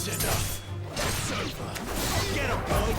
That's enough. It's over. Get him, boy.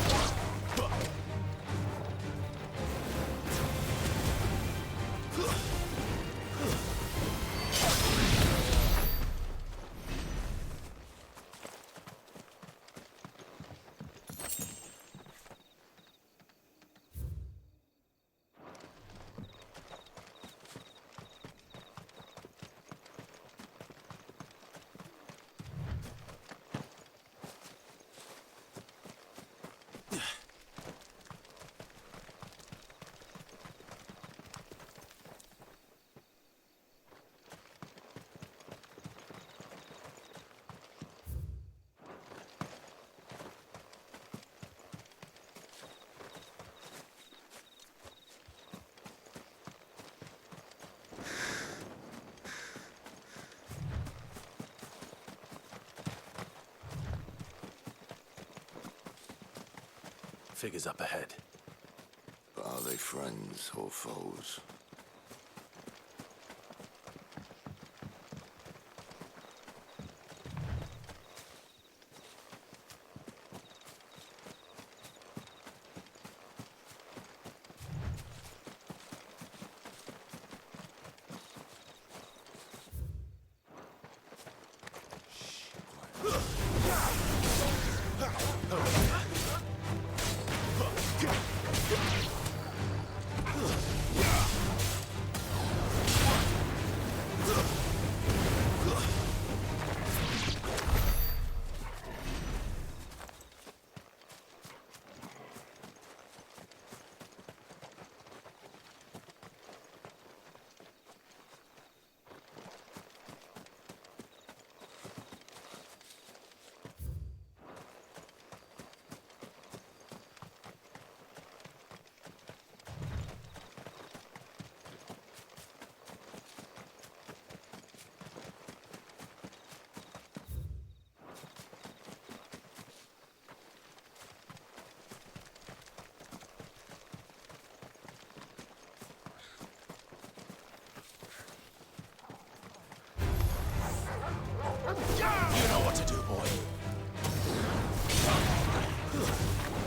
Figures up ahead. But are they friends or foes? You know what to do, boy.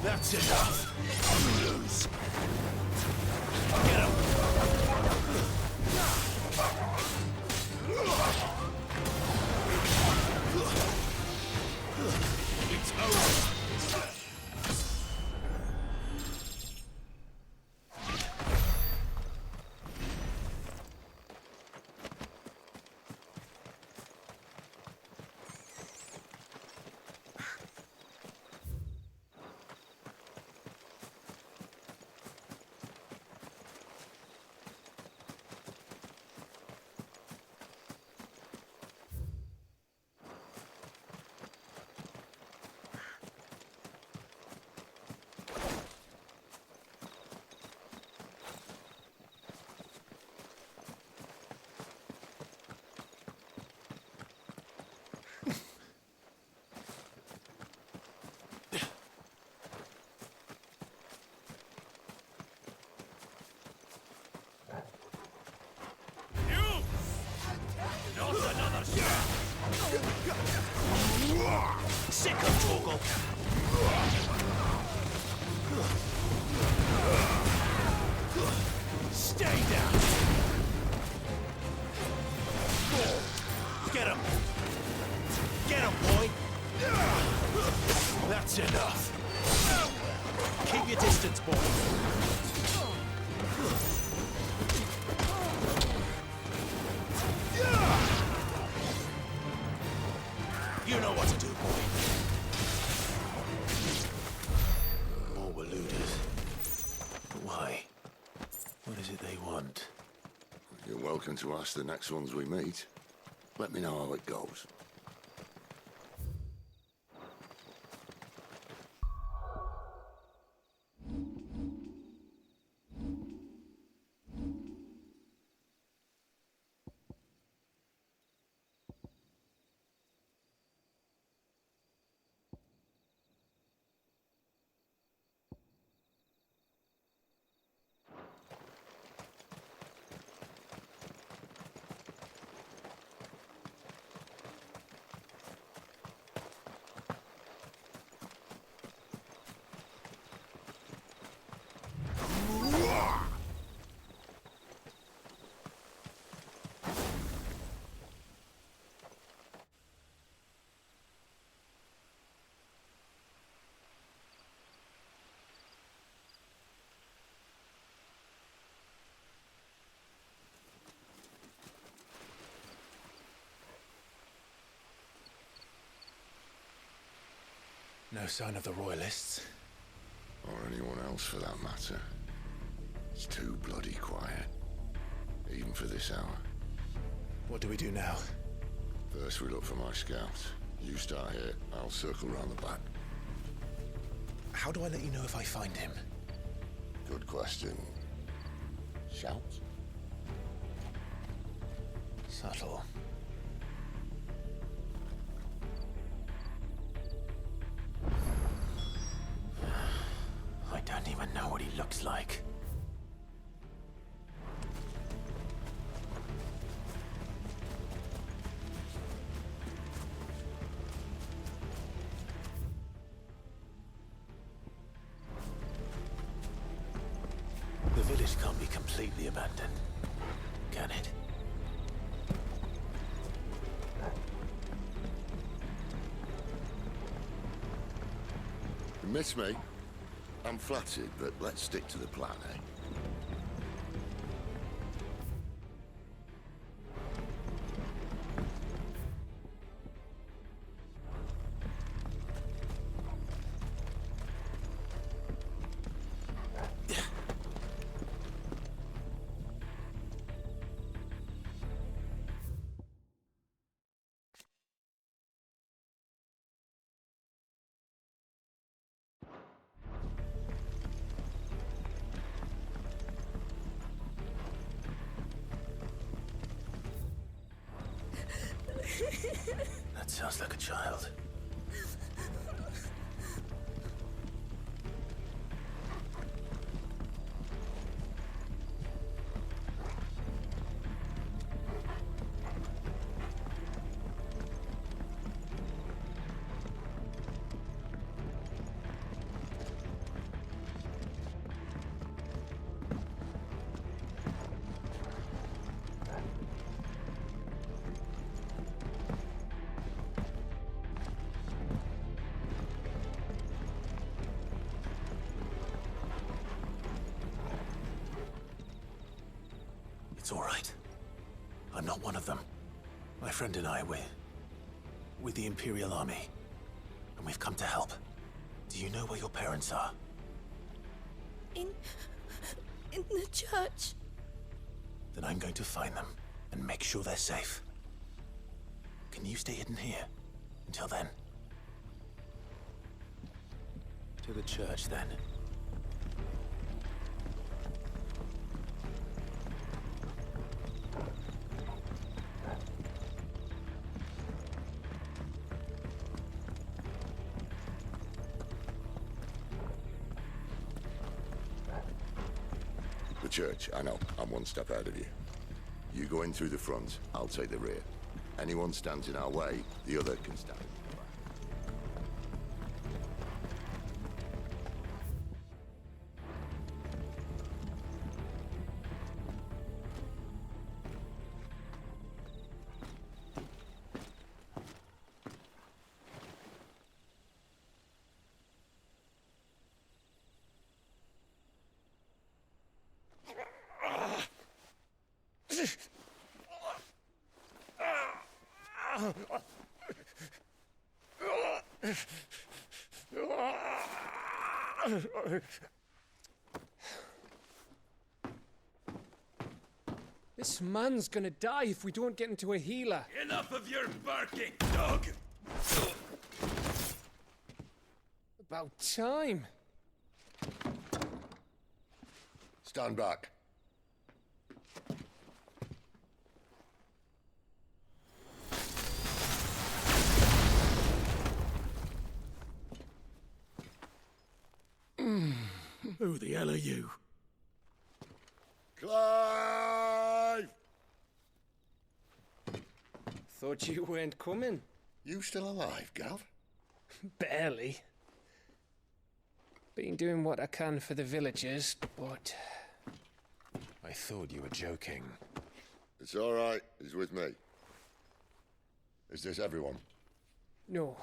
That's enough. You lose. Get him. It's over. Sick of Torgal. Stay down. Get him. Get him, boy. That's enough. Keep your distance, boy. You know what to do, boy. More were looted. But why? What is it they want? You're welcome to ask the next ones we meet. Let me know how it goes. No sign of the Royalists. Or anyone else for that matter. It's too bloody quiet. Even for this hour. What do we do now? First we look for my scouts. You start here, I'll circle round the back. How do I let you know if I find him? Good question. Shout? Subtle. I don't even know what he looks like. The village can't be completely abandoned, can it? You miss me? I'm flattered, but let's stick to the plan, eh? That sounds like a child. It's all right. I'm not one of them. My friend and I, we're with the Imperial Army. And we've come to help. Do you know where your parents are? In the church. Then I'm going to find them and make sure they're safe. Can you stay hidden here until then? To the church, then. The church, I know. I'm one step ahead of you. You go in through the front, I'll take the rear. Anyone stands in our way, the other can stand. This man's gonna die if we don't get into a healer. Enough of your barking, dog! About time. Stand back. Who the hell are you? Clive! Thought you weren't coming. You still alive, Gav? Barely. Been doing what I can for the villagers, but... I thought you were joking. It's all right. He's with me. Is this everyone? No,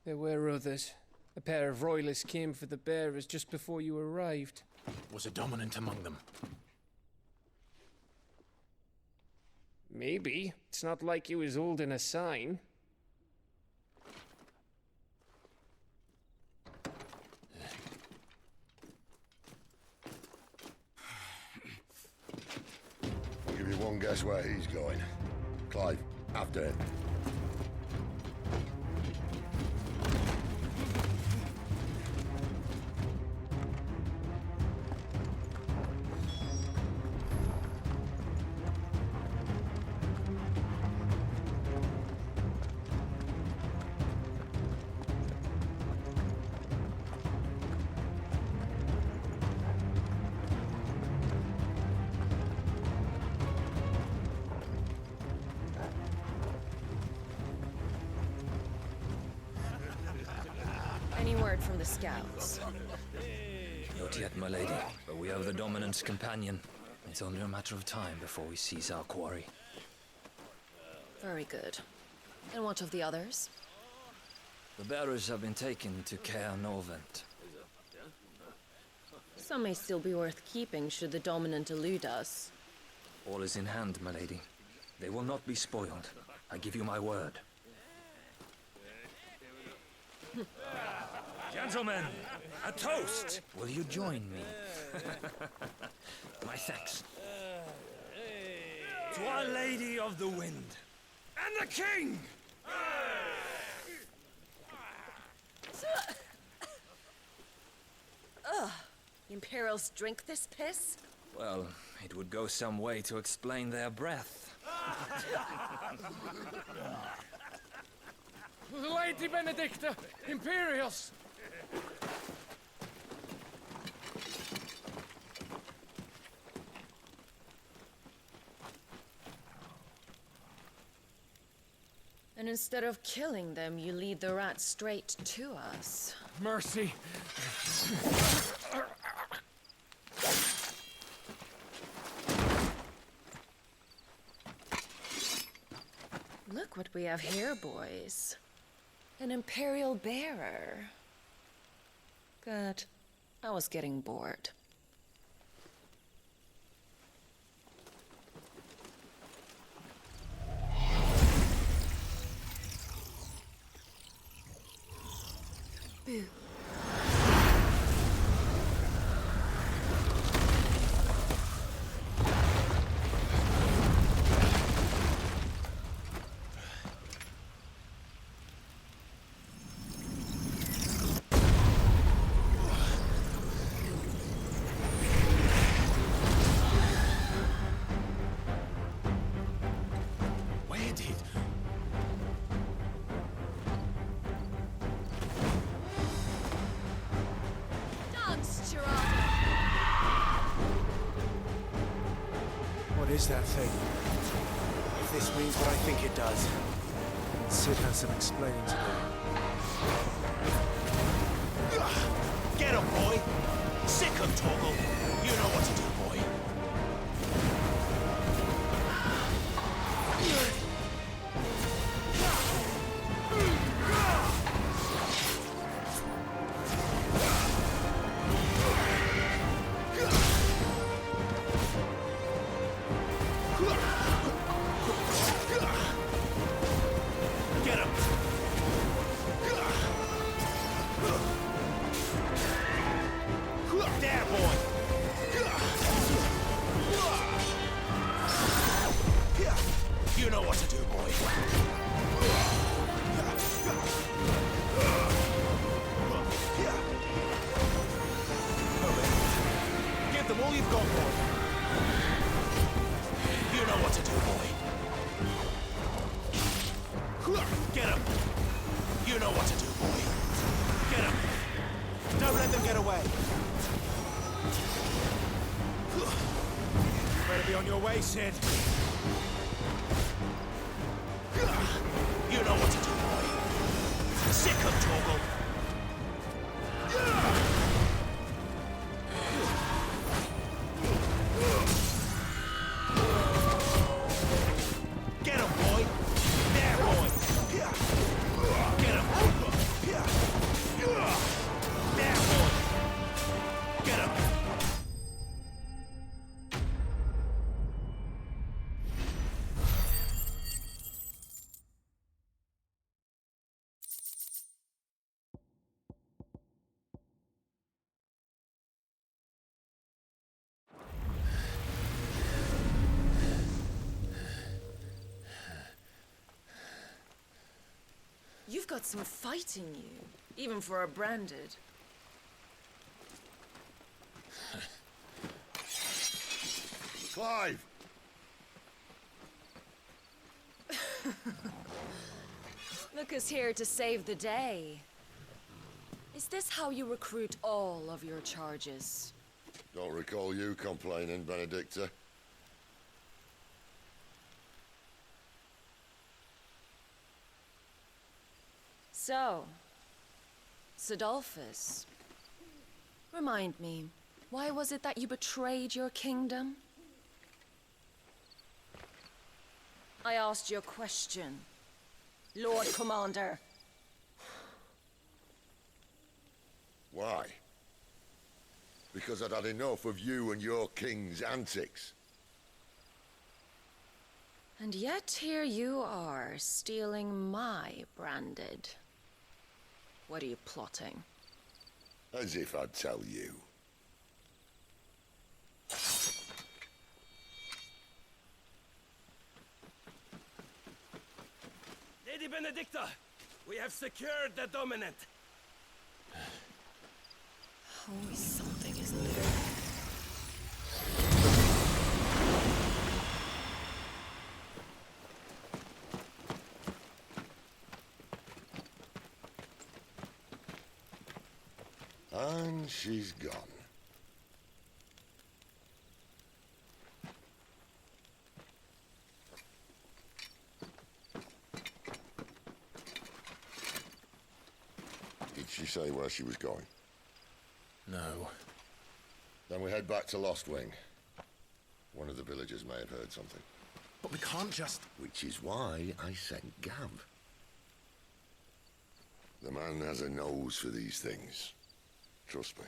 there were others. A pair of royalists came for the bearers just before you arrived. Was a dominant among them? Maybe. It's not like he was holding a sign. Everyone guess where he's going. Clive, after him. Any word from the scouts? Not yet, my lady, but we have the Dominant's companion. It's only a matter of time before we seize our quarry. Very good. And what of the others? The bearers have been taken to Caer Norvent. Some may still be worth keeping should the Dominant elude us. All is in hand, my lady. They will not be spoiled. I give you my word. Gentlemen, a toast! Will you join me? My thanks. To Our Lady of the Wind and the King! Ugh. Imperials drink this piss? Well, it would go some way to explain their breath. Lady Benedicta! Imperials! And instead of killing them, you lead the rats straight to us. Mercy! Look what we have here, boys. An Imperial bearer. Good. I was getting bored. Boo. Where did... What is that thing? If this means what I think it does, Sid has some explaining to do. Get him, boy! Sick him, Torgal! You know what to do, boy! Get him! There, boy! You know what to do, boy. Give them all you've got, boy. You know what to do, boy. Get him! You know what to do, boy. Get him! Don't let them get away. You better be on your way, Sid. You know what to do, boy. Sick of Torgal. Get him, boy. There, boy. Get him. There, boy. Get him. You've got some fight in you, even for a branded. Clive! Look who's here to save the day. Is this how you recruit all of your charges? Don't recall you complaining, Benedicta. So, Sidolphus, remind me, why was it that you betrayed your kingdom? I asked you a question, Lord Commander. Why? Because I'd had enough of you and your king's antics. And yet here you are, stealing my branded. What are you plotting? As if I'd tell you. Lady Benedicta, we have secured the dominant. Always something, isn't there? And she's gone. Did she say where she was going? No. Then we head back to Lost Wing. One of the villagers may have heard something. But we can't just... Which is why I sent Gav. The man has a nose for these things. Trust me.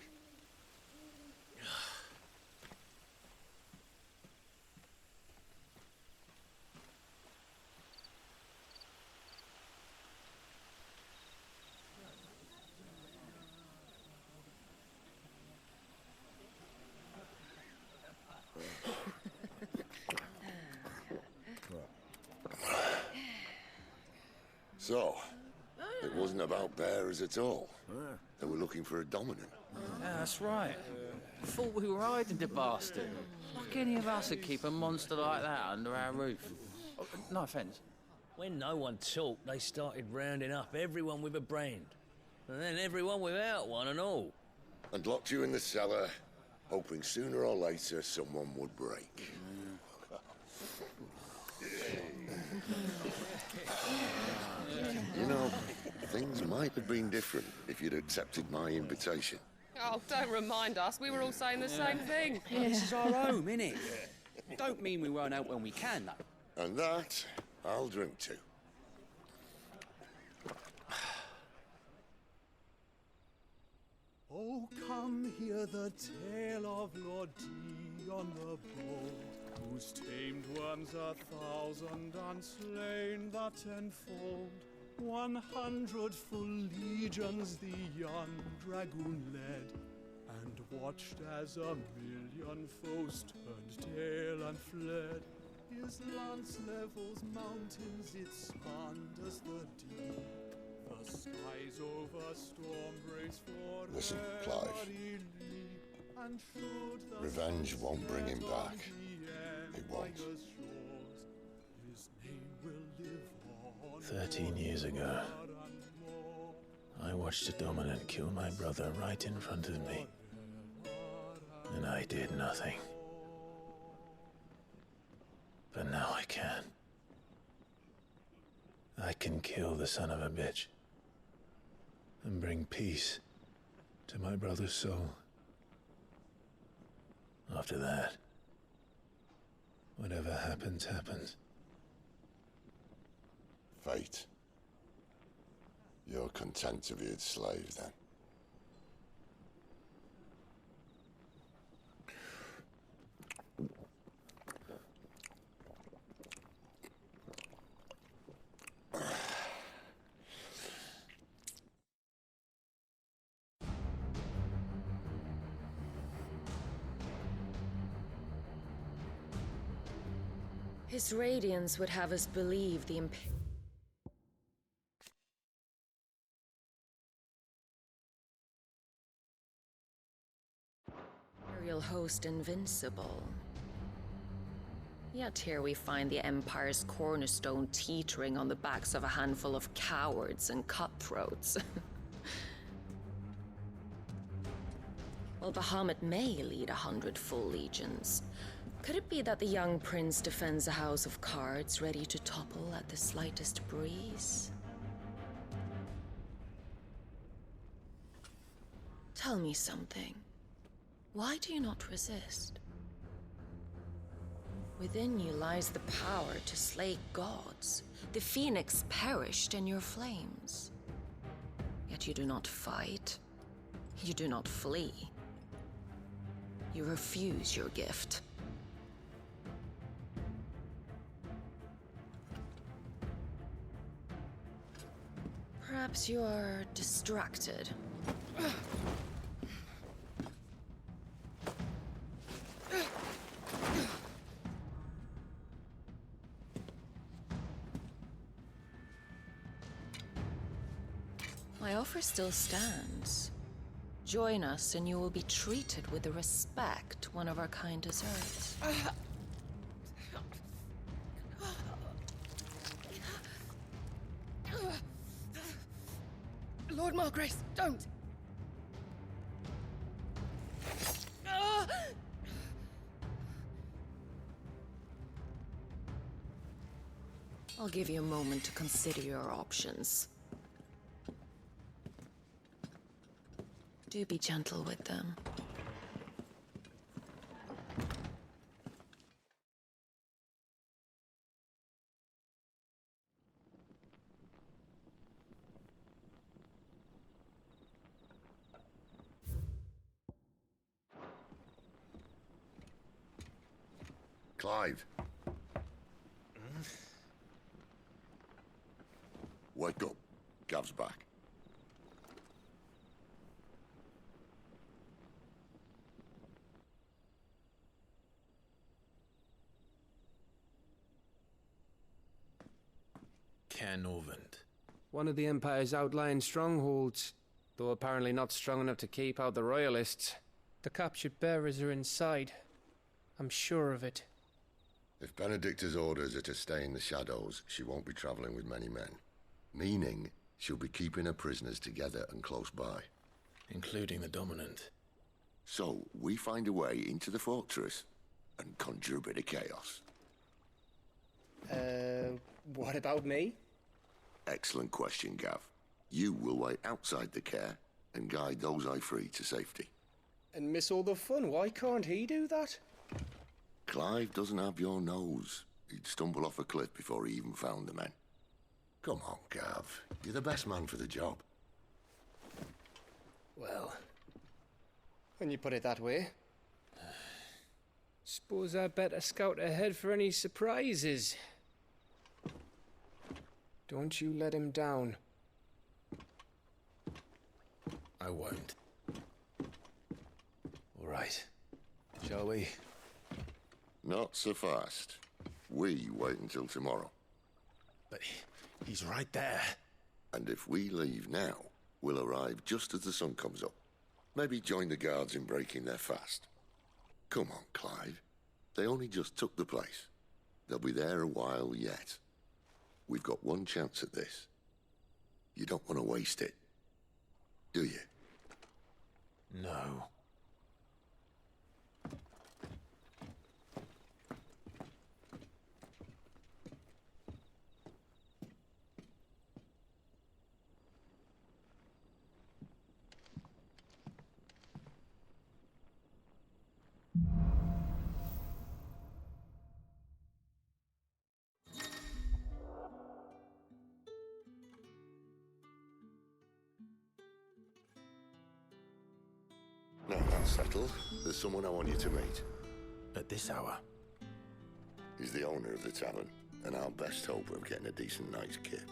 So, it wasn't about bearers at all. They were looking for a dominant. Yeah, that's right. Thought we were hiding the bastard. Like any of us would keep a monster like that under our roof. Oh, no offence. When no one talked, they started rounding up everyone with a brand. And then everyone without one and all. And locked you in the cellar, hoping sooner or later someone would break. You know, things might have been different if you'd accepted my invitation. Oh, don't remind us. We were all saying the same thing. This is our home, innit? Don't mean we won't out when we can, though. And that, I'll drink to. Oh, come hear the tale of Lord Dion the Bold, who's tamed worms 1,000 and slain the 10-fold. 100 full legions the young dragoon led, and watched as 1,000,000 foes turned tail and fled. His lance levels mountains, it sanders the deep. The skies over storm breaks for Listen, Clive. Revenge won't bring him back. It won't. 13 years ago, I watched a dominant kill my brother right in front of me. And I did nothing. But now I can. I can kill the son of a bitch. And bring peace to my brother's soul. After that, whatever happens, happens. Fate. You're content to be its slave, then? His radiance would have us believe the imperial host invincible. Yet here we find the Empire's cornerstone teetering on the backs of a handful of cowards and cutthroats. While Bahamut may lead 100 full legions, could it be that the young prince defends a house of cards ready to topple at the slightest breeze? Tell me something. Why do you not resist? Within you lies the power to slay gods. The phoenix perished in your flames. Yet you do not fight. You do not flee. You refuse your gift. Perhaps you are distracted. My offer still stands. Join us and you will be treated with the respect one of our kind deserves. Lord Margrace, don't! I'll give you a moment to consider your options. Do be gentle with them. Clive. Wake up. Gav's back. Norvend. One of the Empire's outlying strongholds, though apparently not strong enough to keep out the Royalists. The captured bearers are inside. I'm sure of it. If Benedicta's orders are to stay in the shadows, she won't be traveling with many men. Meaning, she'll be keeping her prisoners together and close by. Including the Dominant. So, we find a way into the fortress and conjure a bit of chaos. What about me? Excellent question, Gav. You will wait outside the care and guide those I free to safety. And miss all the fun. Why can't he do that? Clive doesn't have your nose. He'd stumble off a cliff before he even found the men. Come on, Gav. You're the best man for the job. Well, when you put it that way. Suppose I'd better scout ahead for any surprises. Don't you let him down. I won't. All right. Shall we? Not so fast. We wait until tomorrow. But he's right there. And if we leave now, we'll arrive just as the sun comes up. Maybe join the guards in breaking their fast. Come on, Clive. They only just took the place. They'll be there a while yet. We've got one chance at this. You don't want to waste it, do you? No. Now that's settled. There's someone I want you to meet. At this hour? He's the owner of the tavern, and our best hope of getting a decent night's kip.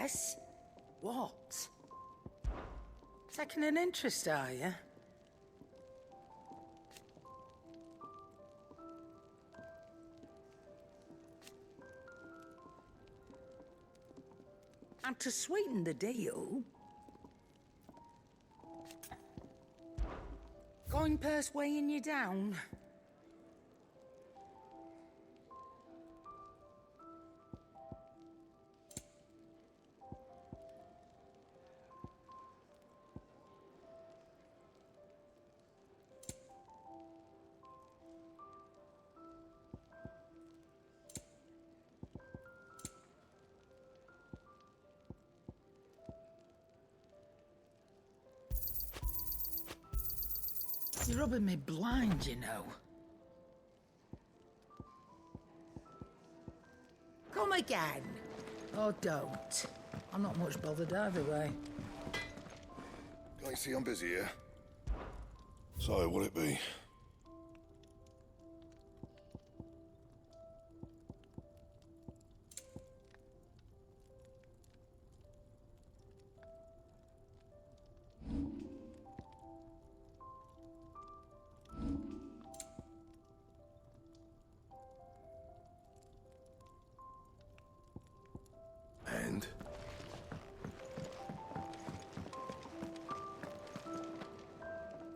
Yes? What? Taking an interest, are you? And to sweeten the deal, coin purse weighing you down. You're rubbing me blind, you know. Come again. Or don't. I'm not much bothered either way. Can't you see I'm busy here? So, what'll it be? And?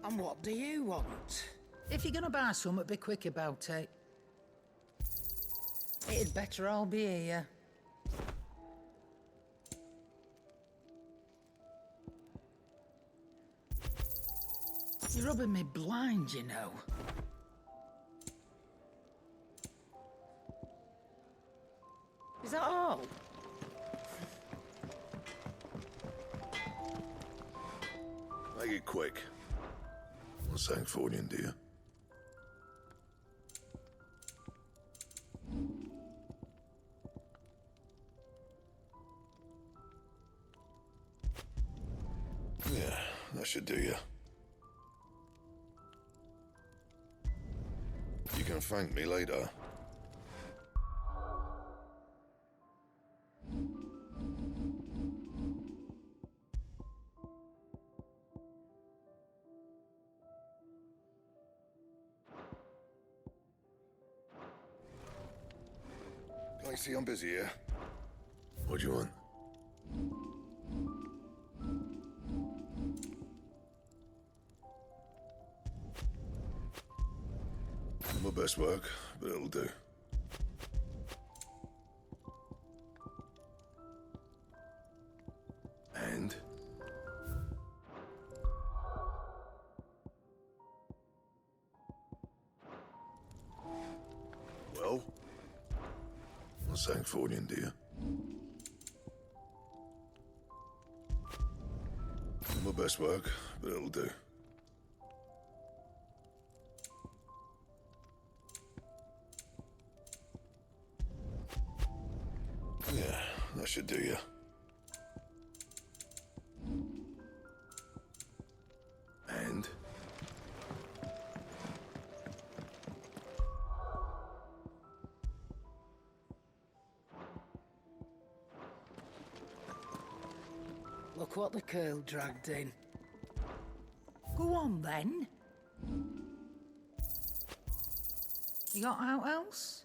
And what do you want? If you're gonna buy something, be quick about it. It'd better all be here. You're rubbing me blind, you know. Is that all? Make it quick. What's saying for you, dear? Yeah, that should do you. You can thank me later. Can't you see I'm busy here? What do you want? My best work, but it'll do. And? Well? What's saying for you, dear? My best work, but it'll do. Yeah, that should do you. And? Look what the curl dragged in. Go on, then. You got out else?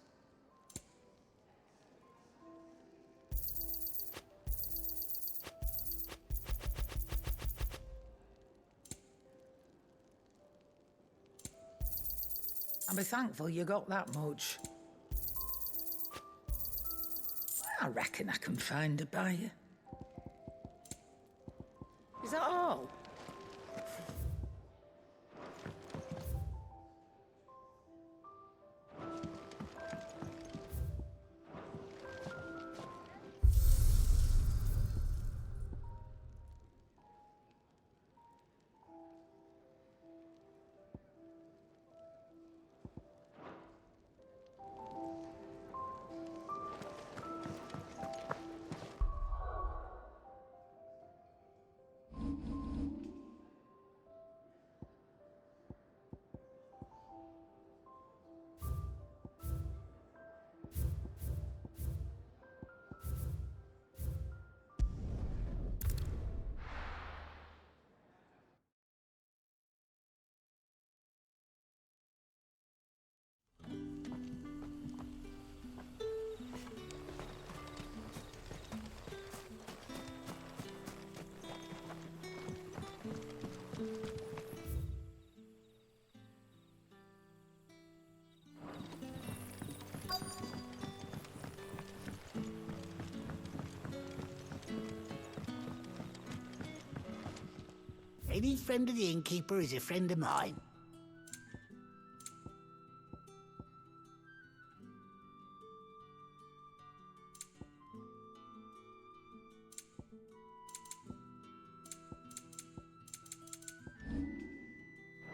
And be thankful you got that much. I reckon I can find a buyer. Is that all? Any friend of the innkeeper is a friend of mine.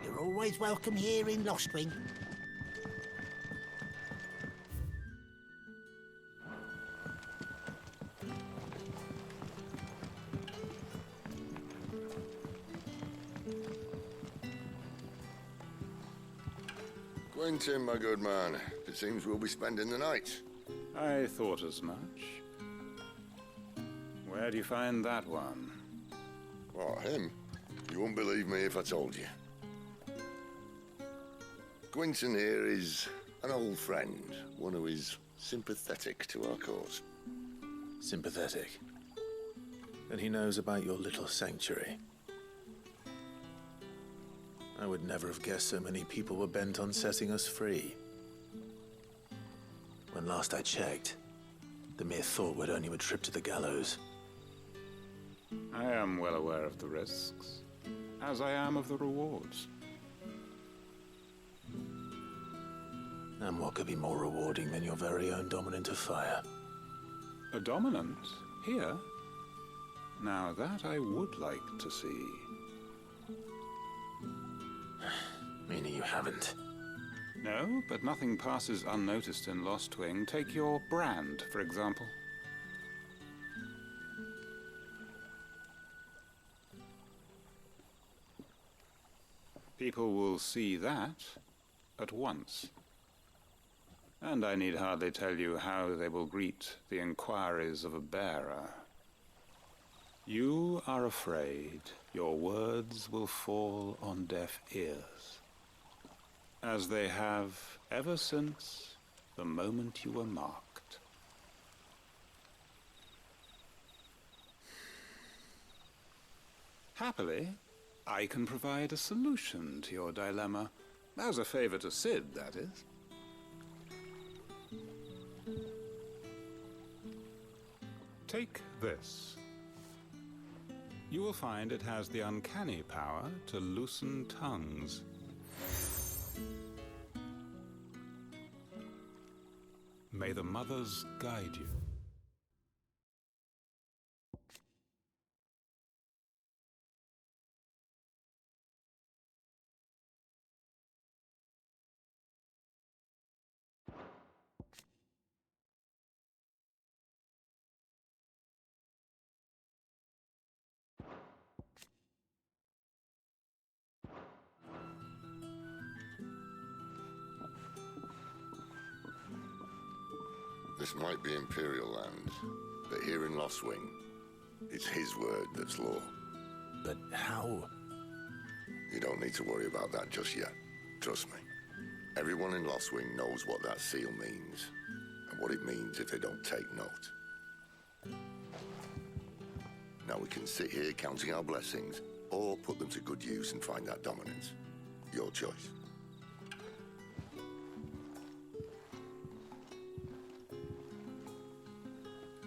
You're always welcome here in Lostwing. Quentin, my good man. It seems we'll be spending the night. I thought as much. Where do you find that one? What, him? You wouldn't believe me if I told you. Quentin here is an old friend, one who is sympathetic to our cause. Sympathetic? And he knows about your little sanctuary. I would never have guessed so many people were bent on setting us free. When last I checked, the mere thought would earn you a trip to the gallows. I am well aware of the risks, as I am of the rewards. And what could be more rewarding than your very own dominant of fire? A dominant? Here? Now that I would like to see. Meaning you haven't? No, but nothing passes unnoticed in Lostwing. Take your brand, for example. People will see that at once. And I need hardly tell you how they will greet the inquiries of a bearer. You are afraid your words will fall on deaf ears, as they have ever since the moment you were marked. Happily, I can provide a solution to your dilemma, as a favor to Sid, that is. Take this. You will find it has the uncanny power to loosen tongues. May the mothers guide you. This might be Imperial land, but here in Lostwing, it's his word that's law. But how? You don't need to worry about that just yet. Trust me. Everyone in Lostwing knows what that seal means, and what it means if they don't take note. Now we can sit here counting our blessings, or put them to good use and find that dominance. Your choice.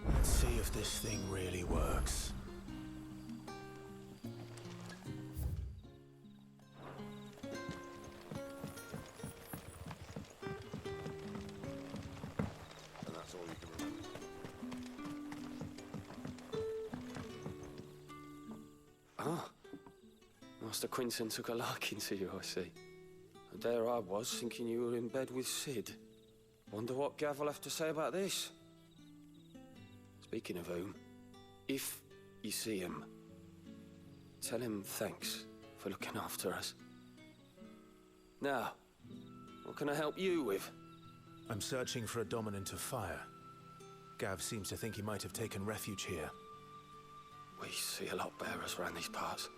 Let's see if this thing really works. And that's all you can remember. Ah. Master Quinton took a liking to you, I see. And there I was, thinking you were in bed with Sid. Wonder what Gav will have to say about this. Speaking of whom, if you see him, tell him thanks for looking after us. Now, what can I help you with? I'm searching for a dominant of fire. Gav seems to think he might have taken refuge here. We see a lot of bearers around these parts.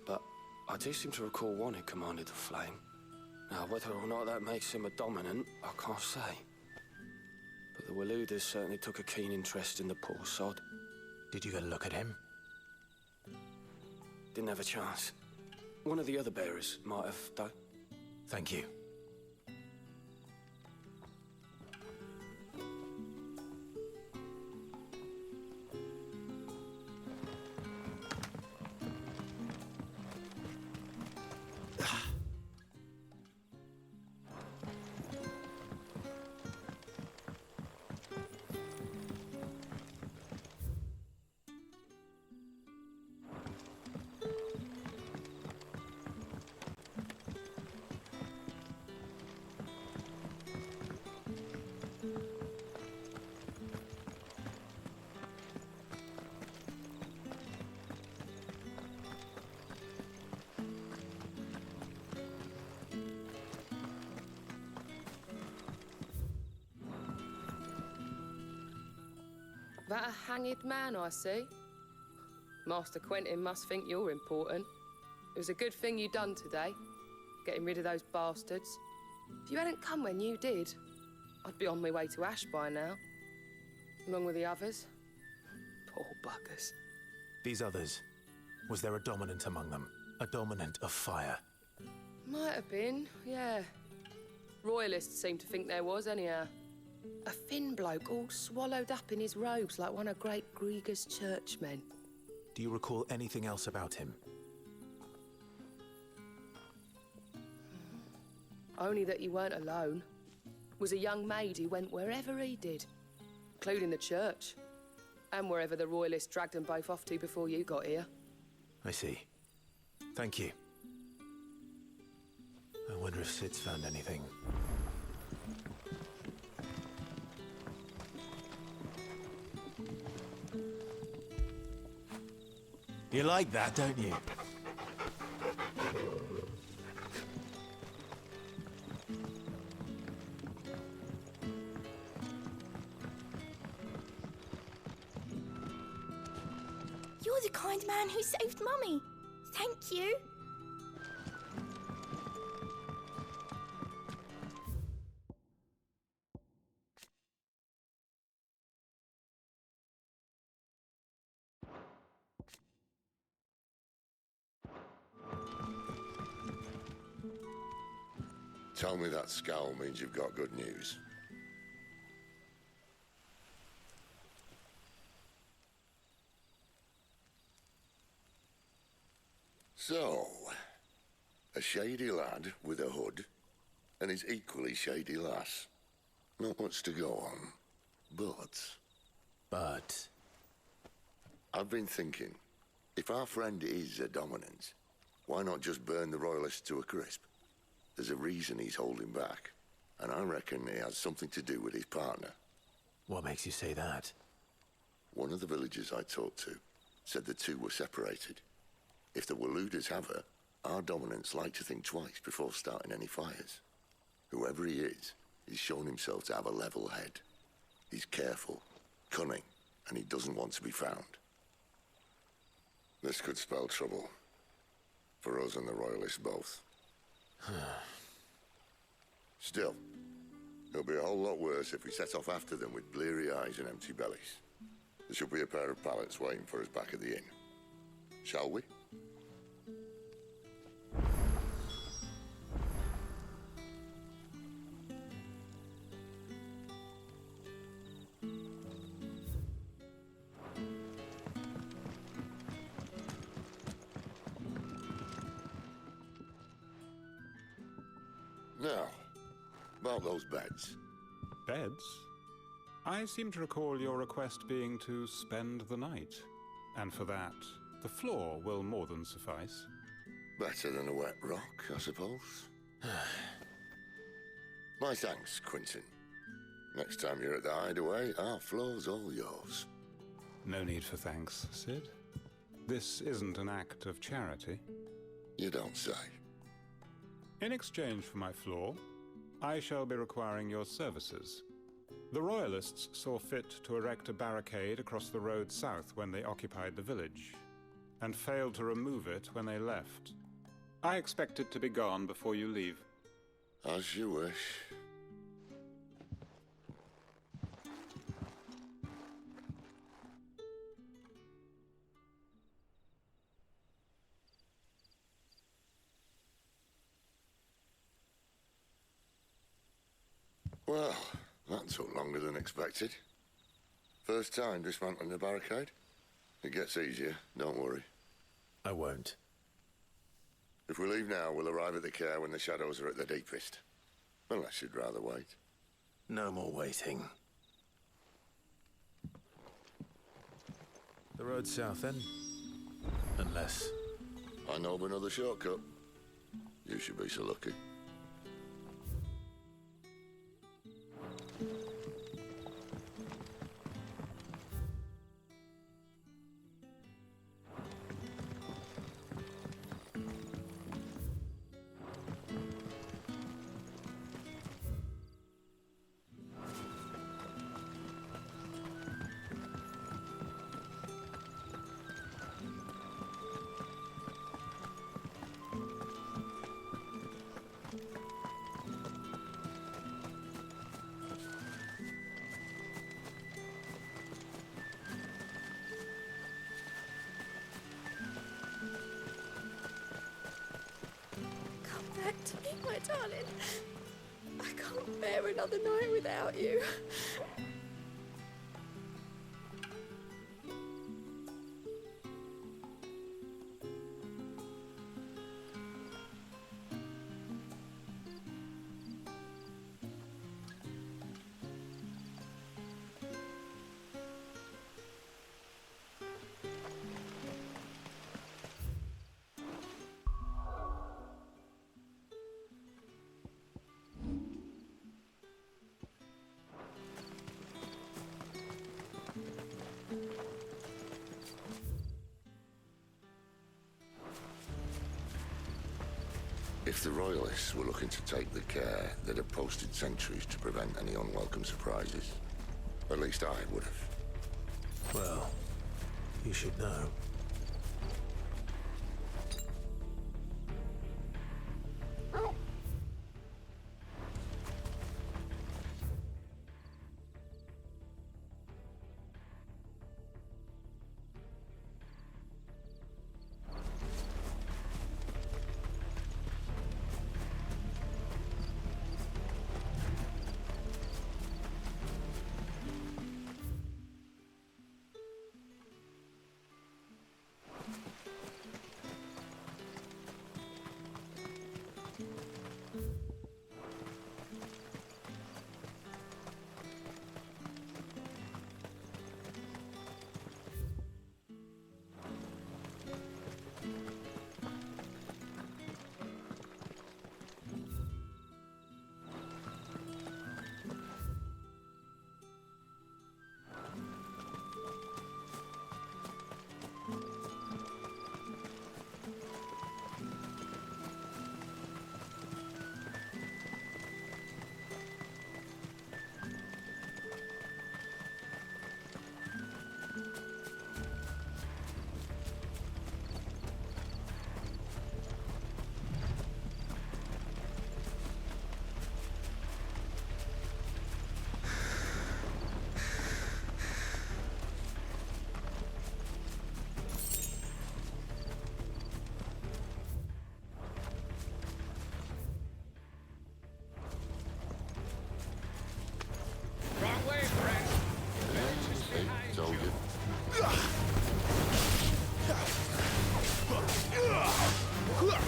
But I do seem to recall one who commanded the flame. Now, whether or not that makes him a dominant, I can't say. But the Waluders certainly took a keen interest in the poor sod. Did you get a look at him? Didn't have a chance. One of the other bearers might have, though. Thank you. That a hanged man, I see. Master Quentin must think you're important. It was a good thing you done today, getting rid of those bastards. If you hadn't come when you did, I'd be on my way to Ash by now, along with the others. Poor buggers. These others, was there a dominant among them? A dominant of fire? Might have been, yeah. Royalists seem to think there was, anyhow. A thin bloke all swallowed up in his robes like one of Great Gregor's churchmen. Do you recall anything else about him? Only that he weren't alone. Was a young maid who went wherever he did, including the church, and wherever the Royalists dragged them both off to before you got here. I see. Thank you. I wonder if Sid's found anything. You like that, don't you? You're the kind man who saved Mummy. Thank you. Tell me that scowl means you've got good news. So, a shady lad with a hood and his equally shady lass. Not much to go on, but... I've been thinking, if our friend is a dominant, why not just burn the Royalists to a crisp? There's a reason he's holding back, and I reckon it has something to do with his partner. What makes you say that? One of the villagers I talked to said the two were separated. If the Waluders have her, our dominants like to think twice before starting any fires. Whoever he is, he's shown himself to have a level head. He's careful, cunning, and he doesn't want to be found. This could spell trouble. For us and the Royalists both. Still, it'll be a whole lot worse if we set off after them with bleary eyes and empty bellies. There should be a pair of pallets waiting for us back at the inn. Shall we? Now, about those beds. Beds? I seem to recall your request being to spend the night. And for that, the floor will more than suffice. Better than a wet rock, I suppose. My thanks, Quentin. Next time you're at the hideaway, our floor's all yours. No need for thanks, Sid. This isn't an act of charity. You don't say. In exchange for my floor, I shall be requiring your services. The Royalists saw fit to erect a barricade across the road south when they occupied the village, and failed to remove it when they left. I expect it to be gone before you leave. As you wish. Well, that took longer than expected. First time dismantling the barricade? It gets easier, don't worry. I won't. If we leave now, we'll arrive at the care when the shadows are at their deepest. Unless you'd rather wait. No more waiting. The road south, then? Unless... I know of another shortcut. You should be so lucky. My darling, I can't bear another night without you. If the Royalists were looking to take the care, they'd have posted sentries to prevent any unwelcome surprises. At least I would have. Well, you should know.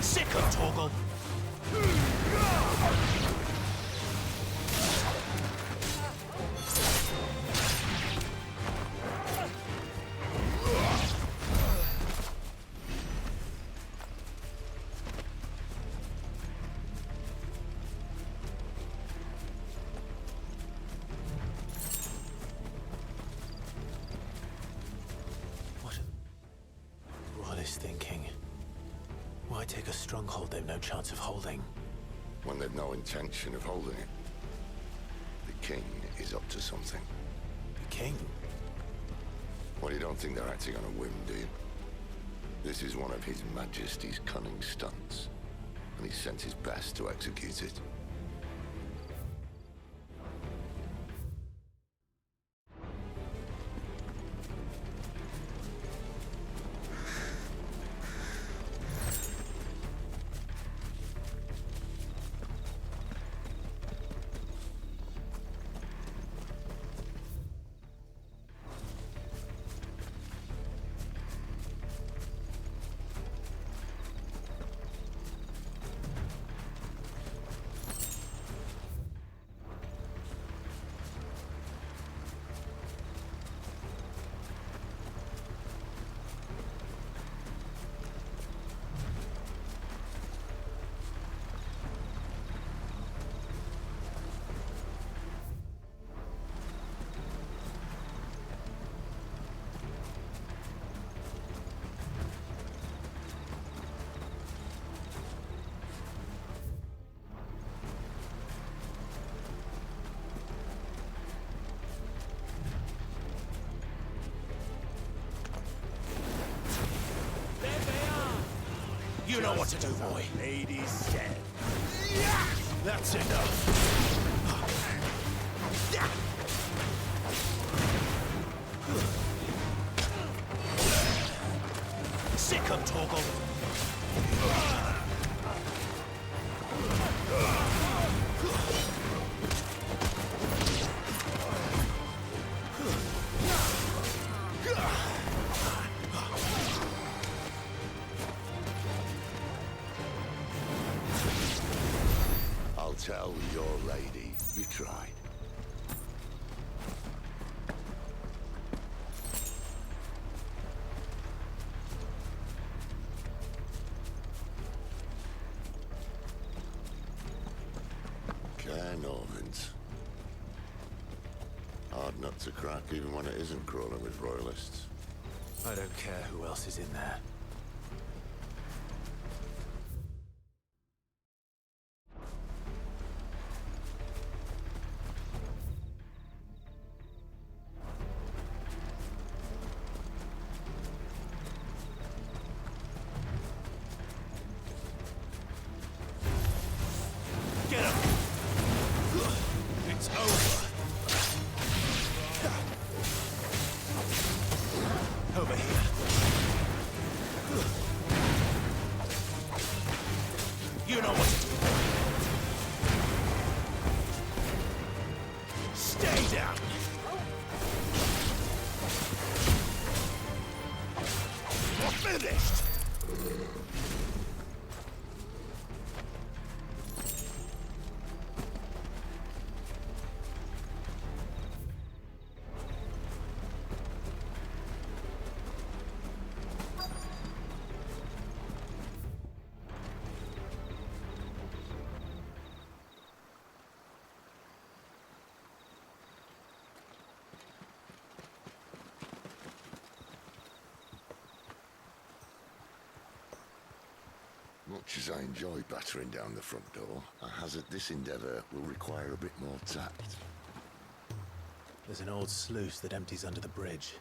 Sick of Torgal! What is thinking? Why take a stronghold they've no chance of holding? When they've no intention of holding it. The king is up to something. The king? Well, you don't think they're acting on a whim, do you? This is one of His Majesty's cunning stunts, and he sent his best to execute it. You know what to do, boy. Lady said. That's enough. Sick of Torgal. care, Norvins. Hard nut to crack even when it isn't crawling with royalists. I don't care who else is in there. Much as I enjoy battering down the front door, I hazard this endeavour will require a bit more tact. There's an old sluice that empties under the bridge.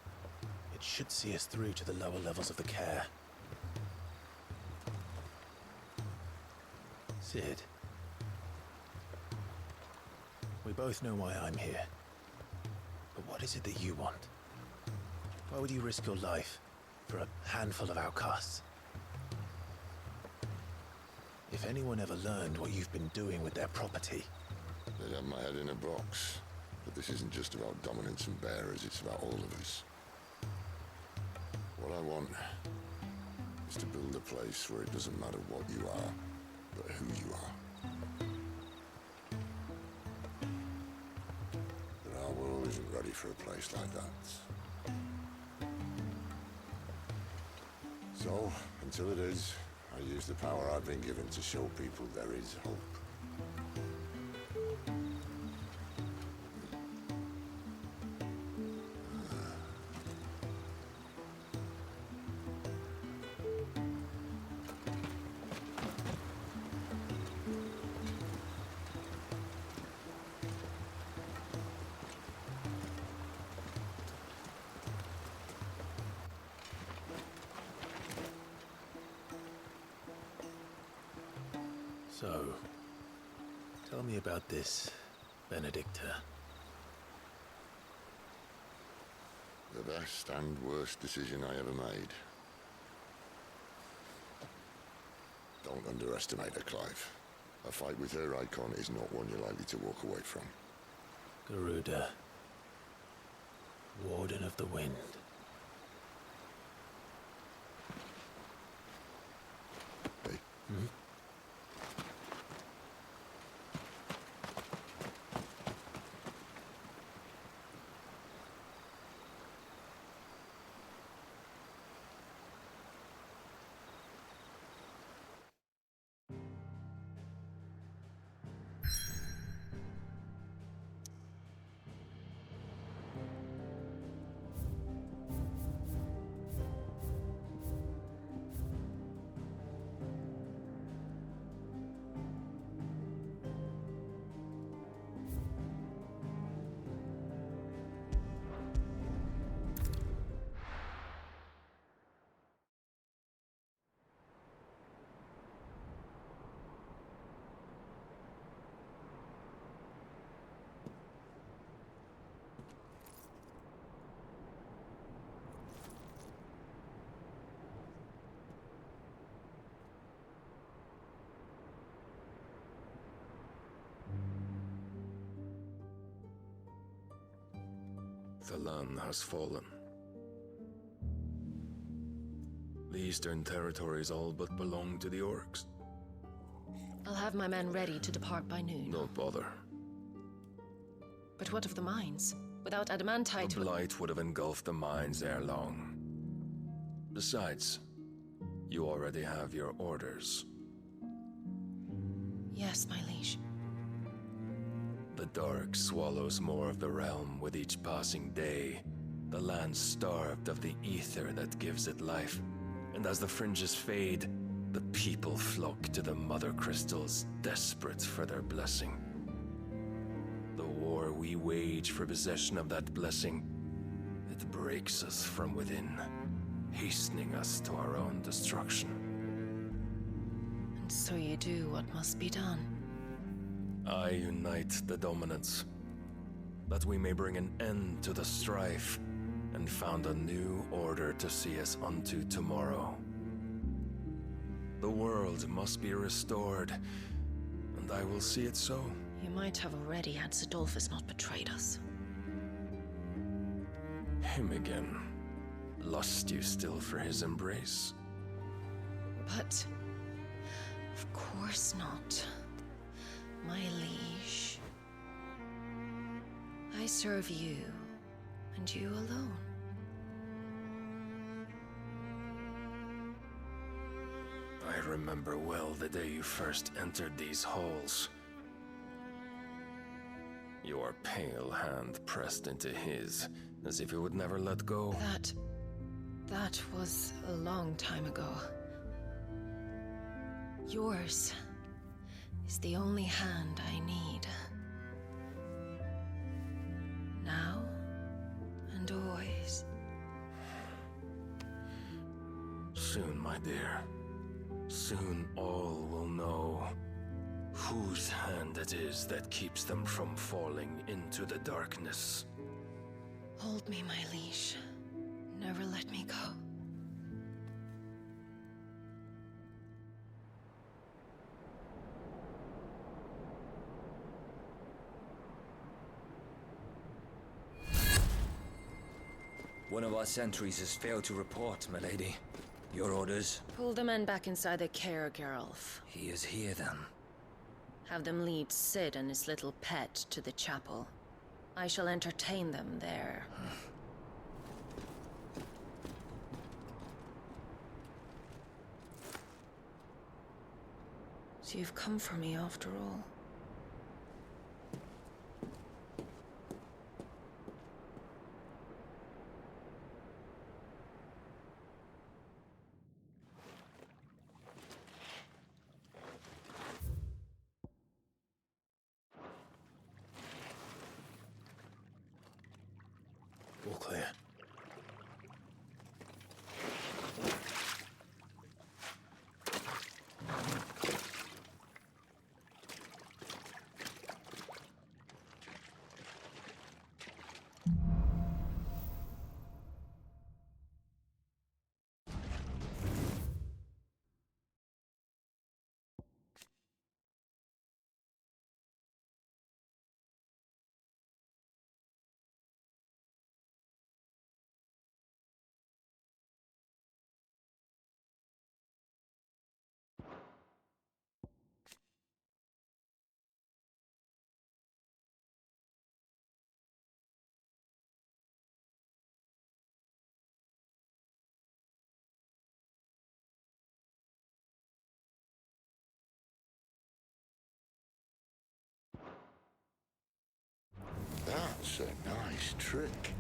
It should see us through to the lower levels of the care. Sid. We both know why I'm here. But what is it that you want? Why would you risk your life for a handful of outcasts? If anyone ever learned what you've been doing with their property... They'd have my head in a box. But this isn't just about dominance and bearers, it's about all of us. What I want is to build a place where it doesn't matter what you are, but who you are. But our world isn't ready for a place like that. So, until it is, I use the power I've been given to show people there is hope. So, tell me about this, Benedicta. The best and worst decision I ever made. Don't underestimate her, Clive. A fight with her icon is not one you're likely to walk away from. Garuda. Warden of the Wind. Hey. Hmm? The land has fallen. The eastern territories all but belong to the orcs. I'll have my men ready to depart by noon. Don't bother. But what of the mines? Without adamantite... The blight would have engulfed the mines ere long. Besides, you already have your orders. Yes, my liege. The dark swallows more of the realm with each passing day. The land starved of the ether that gives it life. And as the fringes fade, the people flock to the mother crystals, desperate for their blessing. The war we wage for possession of that blessing, it breaks us from within, hastening us to our own destruction. And so you do what must be done. I unite the dominants, that we may bring an end to the strife, and found a new order to see us unto tomorrow. The world must be restored, and I will see it so. You might have already had Sidolphus not betrayed us. Him again. Lust you still for his embrace? But... of course not. My liege. I serve you, and you alone. I remember well the day you first entered these halls. Your pale hand pressed into his, as if it would never let go. That was a long time ago. Yours is the only hand I need. Now and always. Soon, my dear. Soon all will know whose hand it is that keeps them from falling into the darkness. Hold me, my liege. Never let me go. One of our sentries has failed to report, my lady. Your orders? Pull the men back inside the care, Geralf. He is here, then. Have them lead Sid and his little pet to the chapel. I shall entertain them there. So you've come for me after all. All clear. That's a nice trick.